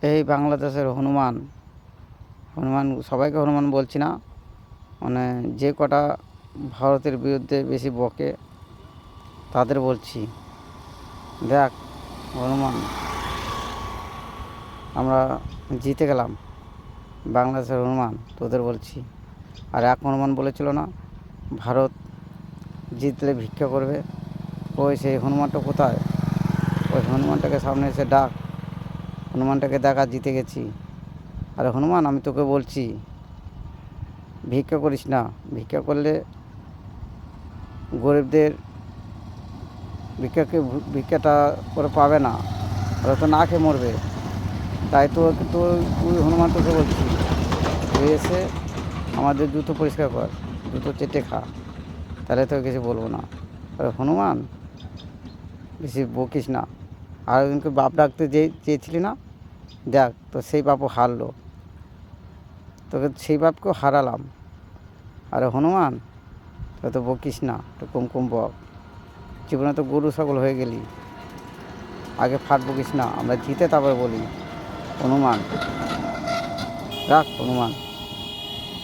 এই বাংলাদেশের হনুমান হনুমান সবাইকে হনুমান বলছি না, মানে যে কটা ভারতের বিরুদ্ধে বেশি বকে তাদের বলছি। দেখ হনুমান, আমরা জিতে গেলাম, বাংলাদেশের হনুমান তোদের বলছি। আর এক হনুমান বলেছিল না ভারত জিতলে ভিক্ষা করবে, ওই সেই হনুমানটা কোথায়? ওই হনুমানটাকে সামনে এসে ডাক, হনুমানটাকে দেখা, জিতে গেছি। আরে হনুমান, আমি তোকে বলছি ভিক্ষা করিস না, ভিক্ষা করলে গরিবদের ভিক্ষাটা করে পাবে না, ওরা তো না খেয়ে মরবে। তাই তো তুই হনুমান তোকে বলছি, তুই এসে আমাদের জুতো পরিষ্কার কর, জুতো চেটে খা, তাহলে তো কিছু বলবো না। আরে হনুমান, বেশি বকিস না। আর একজনকে বাপ ডাকতে চেয়েছিলি না, দেখ তো সেই বাপও হারলো, তোকে সেই বাপকেও হারালাম। আরে হনুমান, তুই তো বকিস না, তো কম কম বক। জীবনে তো গরু ছাগল হয়ে গেলি, আগে ফাট বকিস না, আমরা জিতে তারপরে বলি। হনুমান, রাখ হনুমান।